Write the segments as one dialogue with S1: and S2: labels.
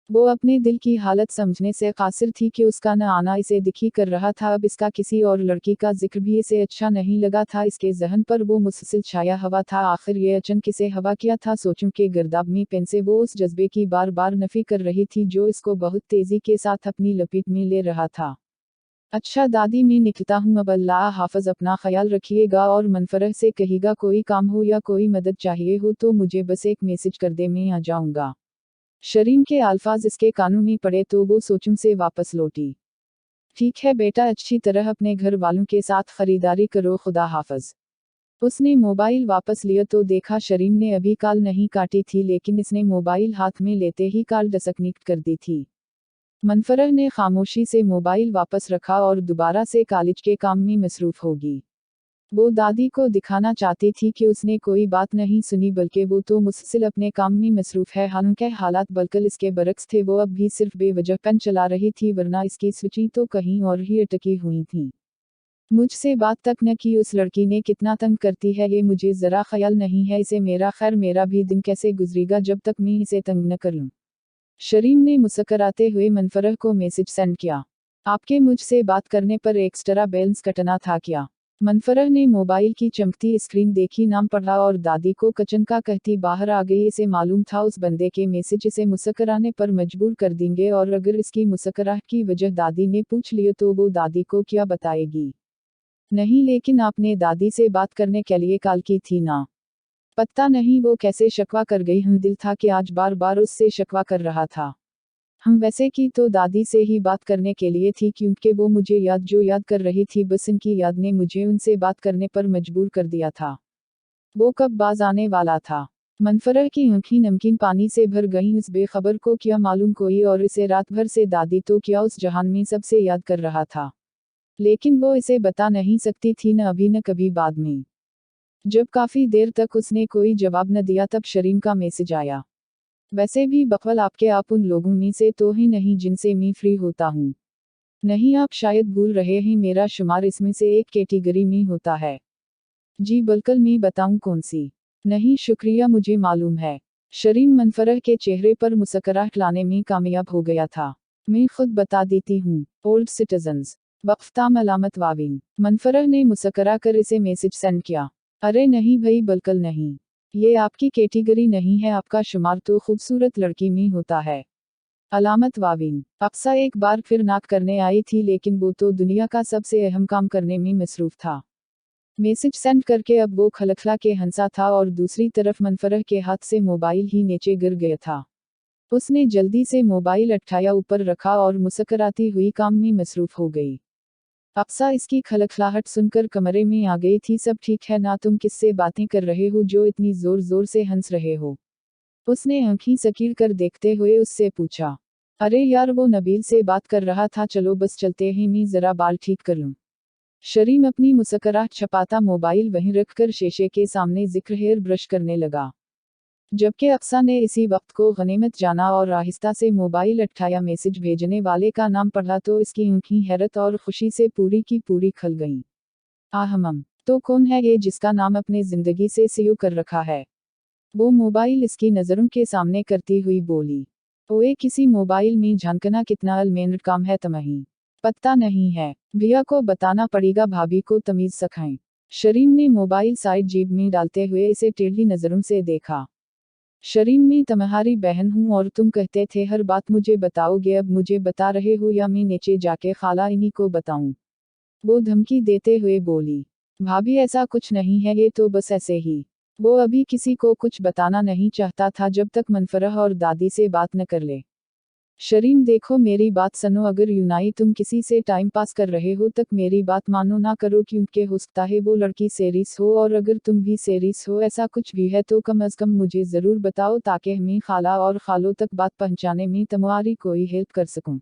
S1: वो अपने दिल की हालत समझने से कासिर थी कि उसका न आना इसे दुखी कर रहा था। अब इसका किसी और लड़की का जिक्र भी इसे अच्छा नहीं लगा था। इसके जहन पर वो मुसलसल छाया हवा था। आखिर ये अचानक किसे हवा किया था? सोचों के गिरदाब में पेन से वो उस जज्बे की बार बार नफी कर रही थी जो इसको बहुत तेजी के साथ अपनी लपेट में ले रहा था। अच्छा दादी, मैं निकलता हूँ अब। अल्लाह हाफ़िज़, अपना ख्याल रखिएगा और मनफरह से कहिएगा कोई काम हो या कोई मदद चाहिए हो तो मुझे बस एक मैसेज कर दे, मैं आ जाऊँगा। शरीम के अल्फाज इसके कानों में पड़े तो वो सोचों से वापस लौटी। ठीक है बेटा, अच्छी तरह अपने घर वालों के साथ खरीदारी करो, खुदा हाफ़िज़। उसने मोबाइल वापस लिया तो देखा शरीम ने अभी कॉल नहीं काटी थी, लेकिन इसने मोबाइल हाथ में लेते ही कॉल डिस्कनेक्ट कर दी थी। मनफरह ने खामोशी से मोबाइल वापस रखा और दोबारा से कॉलेज के काम में मसरूफ होगी। वो दादी को दिखाना चाहती थी कि उसने कोई बात नहीं सुनी, बल्कि वो तो मुसलसल अपने काम में मसरूफ है। हालांकि हालात बल्कि इसके बरक्स थे। वो अब भी सिर्फ बेवजह पेन चला रही थी, वरना इसकी स्विचें तो कहीं और ही अटकी हुई थी। मुझसे बात तक न की उस लड़की ने, कितना तंग करती है ये, मुझे ज़रा ख्याल नहीं है इसे मेरा। खैर, मेरा भी दिन कैसे गुजरेगा जब तक मैं इसे तंग न कर लूं। शरीम ने मुस्कराते हुए मनफरह को मैसेज सेंड किया। आपके मुझसे बात करने पर एक्स्ट्रा बैलेंस कटना था क्या? मनफरह ने मोबाइल की चमकती स्क्रीन देखी, नाम पढ़ा और दादी को कचन का कहती बाहर आ गई। इसे मालूम था उस बंदे के मैसेज इसे मुस्कराने पर मजबूर कर देंगे, और अगर इसकी मुस्कराहट की वजह दादी ने पूछ लिया तो वो दादी को क्या बताएगी? नहीं, लेकिन आपने दादी से बात करने के लिए कॉल की थी ना? पता नहीं वो कैसे शकवा कर गई। हम दिल था कि आज बार बार उससे शकवा कर रहा था। हम वैसे की तो दादी से ही बात करने के लिए थी, क्योंकि वो मुझे याद कर रही थी, बस इनकी याद ने मुझे उनसे बात करने पर मजबूर कर दिया था। वो कब बाज आने वाला था? मनफरह की आंखें नमकीन पानी से भर गईं। उस बेखबर को क्या मालूम कोई और इसे रात भर से दादी तो क्या उस जहान में सबसे याद कर रहा था, लेकिन वो इसे बता नहीं सकती थी, न अभी न कभी बाद में। जब काफी देर तक उसने कोई जवाब न दिया तब शरीम का मैसेज आया। वैसे भी बकवल आपके, आप उन लोगों में से तो ही नहीं जिनसे मैं फ्री होता हूँ। नहीं, आप शायद भूल रहे हैं, मेरा शुमार इसमें से एक कैटेगरी में होता है। जी बिल्कुल, मैं बताऊं कौन सी? नहीं शुक्रिया, मुझे मालूम है। शरीम मनफरह के चेहरे पर मुस्कुराहट लाने में कामयाब हो गया था। मैं खुद बता देती हूँ। ओल्ड सिटीजन्स, वक्फताम अलामत वाविन। मनफरह ने मुस्कुरा कर इसे मैसेज सेंड किया। अरे नहीं भाई, बिल्कुल नहीं। ये आपकी कैटेगरी नहीं है, आपका शुमार तो खूबसूरत लड़की में होता है। अलामत वाविन। अक्सा एक बार फिर नाक करने आई थी, लेकिन वो तो दुनिया का सबसे अहम काम करने में मसरूफ था। मैसेज सेंड करके अब वो खलखला के हंसा था और दूसरी तरफ मनफरह के हाथ से मोबाइल ही नीचे गिर गया था। उसने जल्दी से मोबाइल उठाया, ऊपर रखा और मुस्कराती हुई काम में मसरूफ हो गई। अक्सा इसकी खलखलाहट सुनकर कमरे में आ गई थी। सब ठीक है ना? तुम किससे बातें कर रहे हो जो इतनी जोर जोर से हंस रहे हो? उसने आंखें सकीड़ कर देखते हुए उससे पूछा। अरे यार, वो नबील से बात कर रहा था, चलो बस चलते हैं, मैं जरा बाल ठीक कर लूं। शरीम अपनी मुस्कुराहट छपाता मोबाइल वहीं रखकर शीशे के सामने जिक्र हेयर ब्रश करने लगा, जबकि अक्सा ने इसी वक्त को गनीमत जाना और आहिस्ता से मोबाइल उठाया। मैसेज भेजने वाले का नाम पढ़ा तो इसकी आंखें हैरत और खुशी से पूरी की पूरी खल गईं। आहमम, तो कौन है ये जिसका नाम अपने जिंदगी से सेव कर रखा है? वो मोबाइल इसकी नज़रों के सामने करती हुई बोली। ओए, किसी मोबाइल में झांकना कितना अलमेंड काम है तुम्हें? पता नहीं है? भैया को बताना पड़ेगा, भाभी को तमीज सिखाएं। शरीम ने मोबाइल साइड जेब में डालते हुए इसे टेढ़ी नज़रों से देखा। शरीम, मैं तुम्हारी बहन हूँ और तुम कहते थे हर बात मुझे बताओगे, अब मुझे बता रहे हो या मैं नीचे जाके खाला इन्हीं को बताऊं? वो धमकी देते हुए बोली। भाभी ऐसा कुछ नहीं है, ये तो बस ऐसे ही। वो अभी किसी को कुछ बताना नहीं चाहता था जब तक मनफरह और दादी से बात न कर ले। शरीम देखो, मेरी बात सुनो, अगर यूनाई तुम किसी से टाइम पास कर रहे हो तक मेरी बात मानो ना करो, क्योंकि हो सकता है वो लड़की सीरियस हो, और अगर तुम भी सीरियस हो, ऐसा कुछ भी है तो कम अज कम मुझे ज़रूर बताओ ताकि मैं खाला और खालों तक बात पहुंचाने में तुम्हारी कोई हेल्प कर सकूं।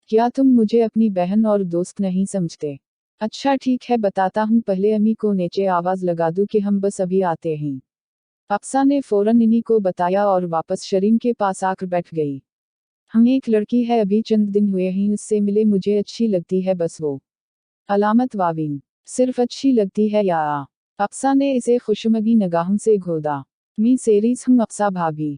S1: क्या तुम मुझे अपनी बहन और दोस्त नहीं समझते? अच्छा ठीक है, बताता हूँ, पहले अम्मी को नीचे आवाज़ लगा दूँ कि हम बस अभी आते हैं। अक्सा ने फौरन इन्हीं को बताया और वापस शरीम के पास आकर बैठ गई। हम एक लड़की है, अभी चंद दिन हुए हैं उससे मिले, मुझे अच्छी लगती है बस वो। अलामत वाविन। सिर्फ अच्छी लगती है या आ? अक्सा ने इसे खुशमगी निगाहों से घोदा। मैं सीरियस हूँ अक्सा भाभी।